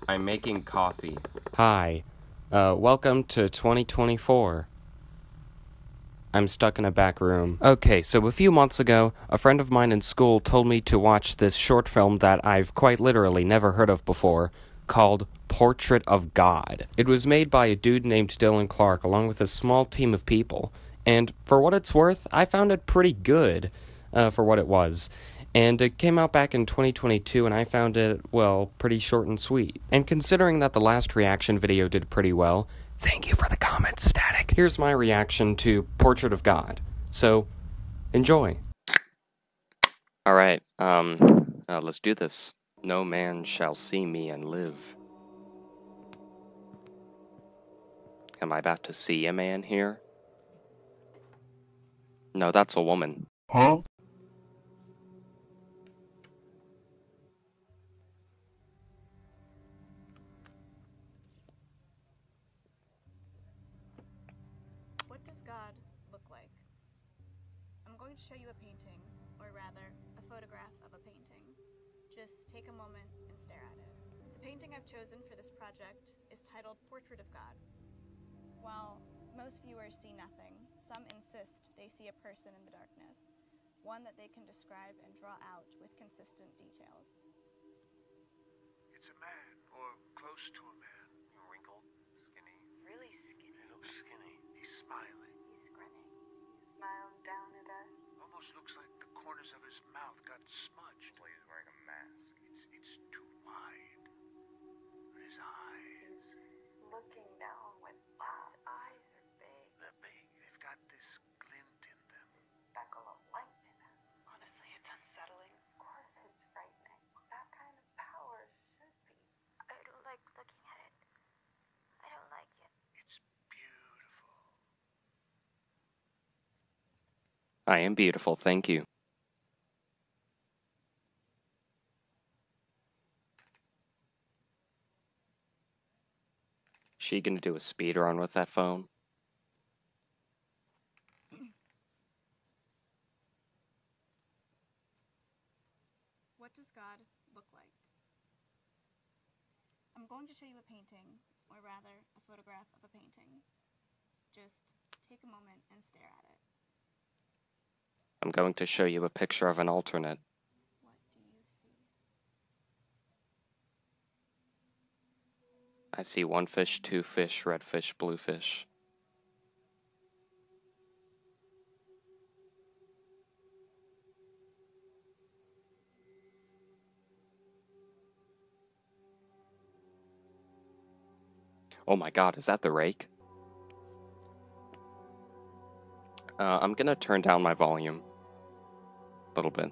I'm making coffee. Hi. Welcome to 2024. I'm stuck in a back room. Okay, so a few months ago, a friend of mine in school told me to watch this short film that I've quite literally never heard of before, called Portrait of God. It was made by a dude named Dylan Clark along with a small team of people, and for what it's worth, I found it pretty good, for what it was. And it came out back in 2022, and I found it, well, pretty short and sweet. And considering that the last reaction video did pretty well, thank you for the comment, Static. Here's my reaction to Portrait of God. So, enjoy. Alright, let's do this. No man shall see me and live. Am I about to see a man here? No, that's a woman. Huh? What does God look like? I'm going to show you a painting, or rather, a photograph of a painting. Just take a moment and stare at it. The painting I've chosen for this project is titled Portrait of God. While most viewers see nothing, some insist they see a person in the darkness, one that they can describe and draw out with consistent details. It's a man, or close to a man. Wrinkled, skinny. Really skinny. He looks skinny. He's smiling. He's grinning. He smiles down at us. Almost looks like the corners of his mouth got smudged. Well, he's wearing a mask. It's too wide. His eyes, He's looking down with eyes. His eyes are big. they're big. They've got this glint in them. Speckle of light in them. Honestly, it's unsettling. Of course it's frightening. That kind of power should be. I don't like looking at it. I don't like it. It's beautiful. I am beautiful, thank you. She gonna do a speed run with that phone? What does God look like? I'm going to show you a painting, or rather, a photograph of a painting. Just take a moment and stare at it. I'm going to show you a picture of an alternate. What do you see? I see one fish, two fish, red fish, blue fish. Oh my god, is that the rake? I'm gonna turn down my volume a little bit.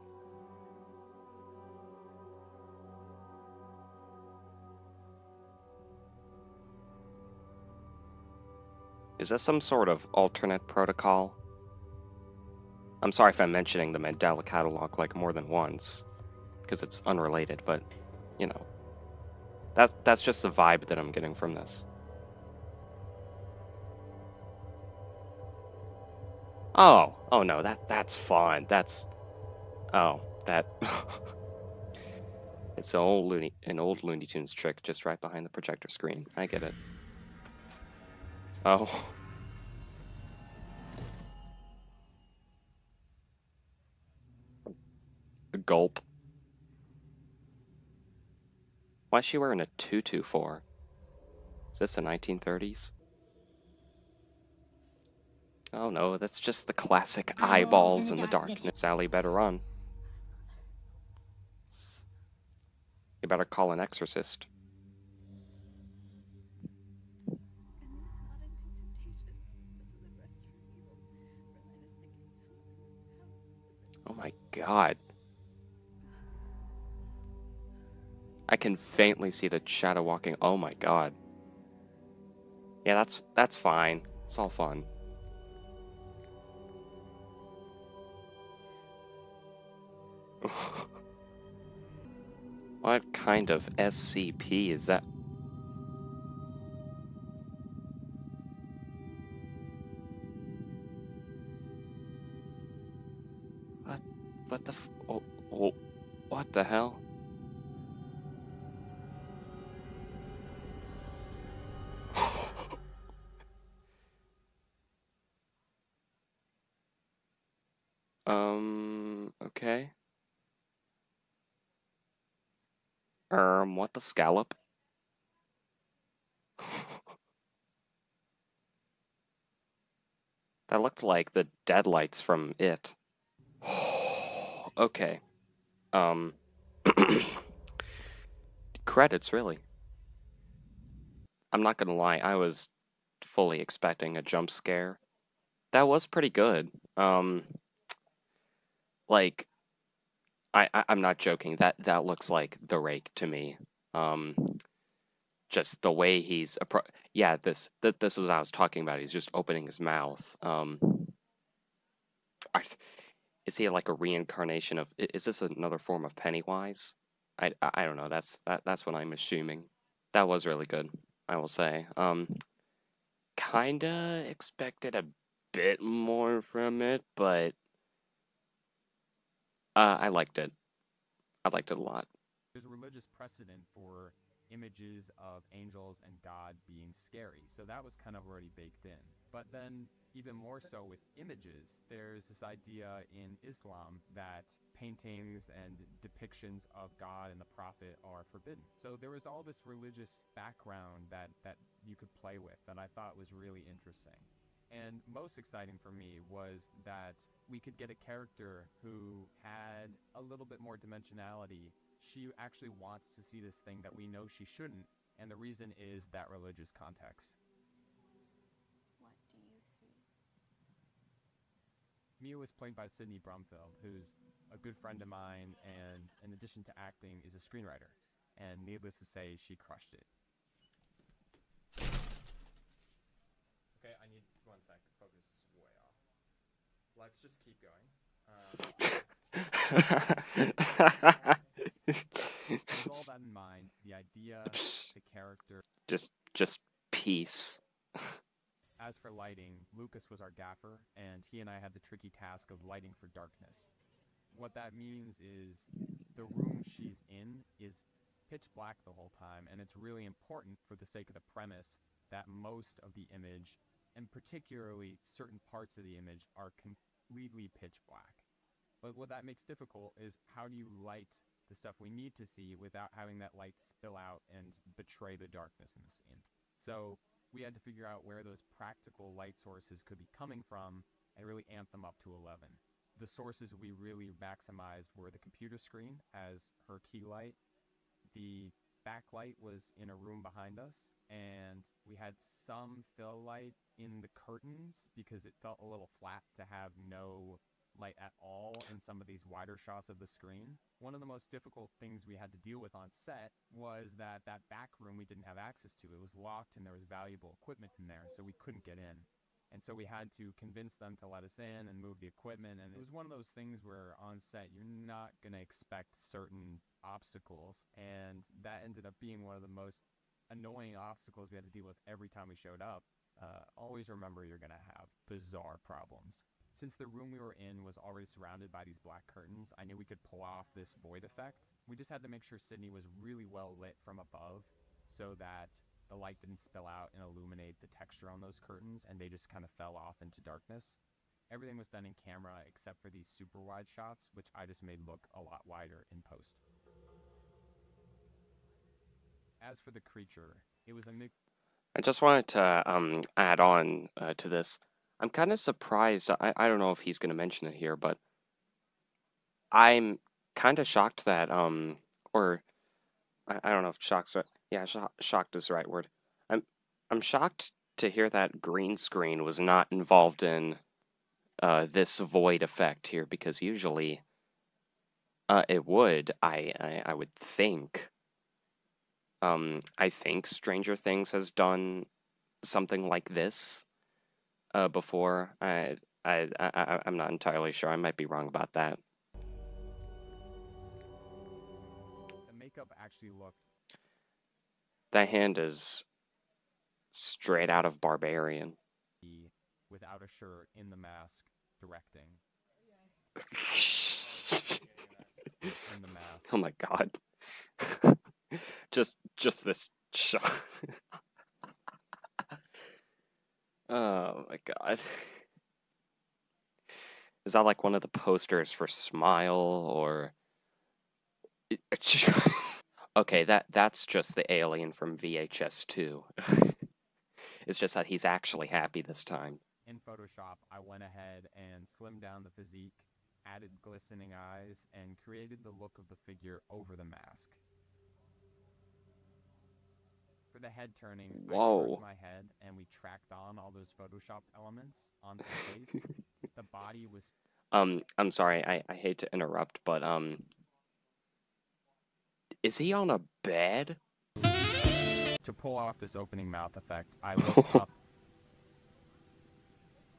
Is this some sort of alternate protocol? I'm sorry if I'm mentioning the Mandela catalog like more than once, because it's unrelated, but, you know, that's just the vibe that I'm getting from this. Oh no, that's fun. It's an old Looney Tunes trick just right behind the projector screen. I get it. Oh. A gulp. Why is she wearing a tutu for? Is this the 1930s? Oh no, that's just the classic eyeballs in the darkness. Sally, better run. You better call an exorcist. Oh my god. I can faintly see the shadow walking. Oh my god. Yeah, that's fine. It's all fun. What kind of SCP is that? What the what the hell? Okay. What the scallop? That looked like the deadlights from It. Okay. Um, credits, really. I'm not gonna lie, I was fully expecting a jump scare. That was pretty good. Like, I'm not joking. That looks like The Rake to me. Um, just the way he's yeah, this was what I was talking about. He's just opening his mouth. I, is he like a reincarnation of? Is this another form of Pennywise? I don't know. That's what I'm assuming. That was really good, I will say. Kinda expected a bit more from it, but I liked it. I liked it a lot. There's a religious precedent for images of angels and God being scary, so that was kind of already baked in. But then, even more so with images, there's this idea in Islam that paintings and depictions of God and the Prophet are forbidden. So there was all this religious background that you could play with that I thought was really interesting. And most exciting for me was that we could get a character who had a little bit more dimensionality. She actually wants to see this thing that we know she shouldn't, and the reason is that religious context. What do you see? Mia was played by Sydney Brumfield, who's a good friend of mine, and in addition to acting, is a screenwriter. And needless to say, she crushed it. Okay, I need 1 second. Focus is way off. Let's just keep going. With all that in mind, the idea, the character. Just peace. As for lighting, Lucas was our gaffer, and he and I had the tricky task of lighting for darkness. What that means is the room she's in is pitch black the whole time, and it's really important for the sake of the premise that most of the image, and particularly certain parts of the image, are completely pitch black. But what that makes difficult is how do you light the stuff we need to see without having that light spill out and betray the darkness in the scene. So we had to figure out where those practical light sources could be coming from and really amp them up to 11. The sources we really maximized were the computer screen as her key light. The backlight was in a room behind us, and we had some fill light in the curtains because it felt a little flat to have no light at all in some of these wider shots of the screen. One of the most difficult things we had to deal with on set was that back room we didn't have access to. It was locked and there was valuable equipment in there, so we couldn't get in. And so we had to convince them to let us in and move the equipment. And it was one of those things where on set, you're not going to expect certain obstacles. And that ended up being one of the most annoying obstacles we had to deal with every time we showed up. Always remember you're going to have bizarre problems. Since the room we were in was already surrounded by these black curtains, I knew we could pull off this void effect. We just had to make sure Sydney was really well lit from above so that the light didn't spill out and illuminate the texture on those curtains, and they just kind of fell off into darkness. Everything was done in camera except for these super wide shots, which I just made look a lot wider in post. As for the creature, it was a mix. I just wanted to add on to this. I'm kind of surprised. I don't know if he's going to mention it here, but I'm kind of shocked that or I don't know if shock's right. Yeah, shocked is the right word. I'm shocked to hear that green screen was not involved in this void effect here, because usually it would. I would think. I think Stranger Things has done something like this before. I'm not entirely sure. I might be wrong about that. The makeup actually looked. That hand is straight out of Barbarian. Without a shirt, in the mask, directing. In the mask. Oh my god. just this shot. Oh my god. Is that like one of the posters for Smile or okay, that's just the alien from VHS 2. It's just that he's actually happy this time. In Photoshop, I went ahead and slimmed down the physique, added glistening eyes, and created the look of the figure over the mask. For the head turning, I Whoa. turned my head and we tracked on all those photoshopped elements onto the face. The body was... I'm sorry, I hate to interrupt, but, is he on a bed? To pull off this opening mouth effect, I looked up,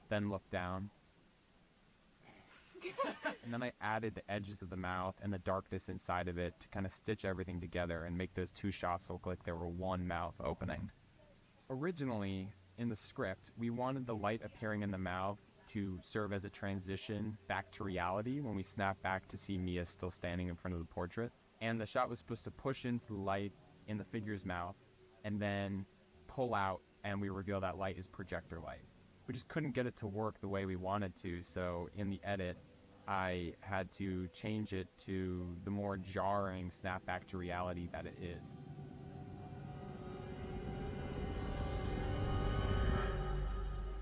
then looked down, and then I added the edges of the mouth and the darkness inside of it to kind of stitch everything together and make those two shots look like there were one mouth opening. Originally, in the script, we wanted the light appearing in the mouth to serve as a transition back to reality when we snap back to see Mia still standing in front of the portrait. And the shot was supposed to push into the light in the figure's mouth and then pull out, and we reveal that light is projector light. We just couldn't get it to work the way we wanted to, so in the edit, I had to change it to the more jarring snap back to reality that it is.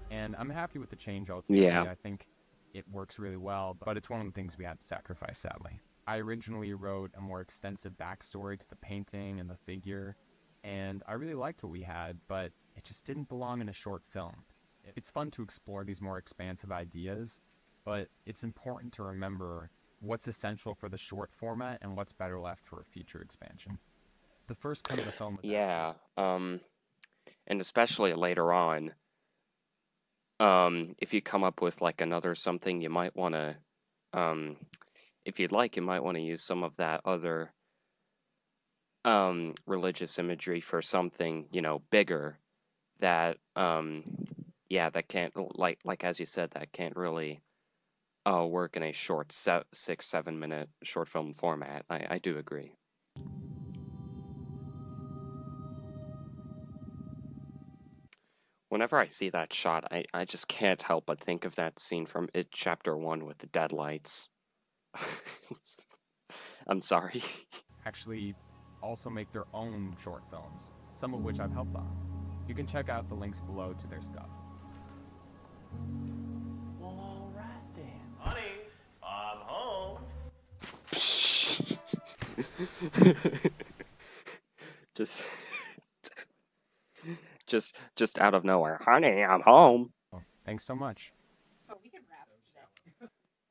And I'm happy with the change ultimately. Yeah. I think it works really well, but it's one of the things we had to sacrifice, sadly. I originally wrote a more extensive backstory to the painting and the figure, and I really liked what we had, but it just didn't belong in a short film. It's fun to explore these more expansive ideas, but it's important to remember what's essential for the short format and what's better left for a future expansion. The first cut of the film was Yeah, and especially later on, if you come up with like another something, you might want to, if you'd like, you might want to use some of that other, religious imagery for something, you know, bigger that, yeah, that can't, like as you said, that can't really, work in a short 6-7 minute short film format. I do agree. Whenever I see that shot, I just can't help but think of that scene from It Chapter 1 with the deadlights. I'm sorry. actually also make their own short films, some of which I've helped on. You can check out the links below to their stuff. Well, alright then. Honey, I'm home. just out of nowhere. Honey, I'm home. Well, thanks so much.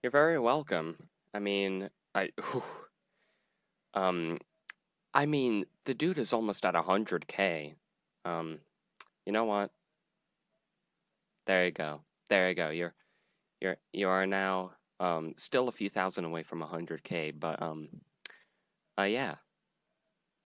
You're very welcome. I mean, I mean, the dude is almost at 100K. You know what? There you go. There you go. You are now, still a few thousand away from 100K, but, yeah.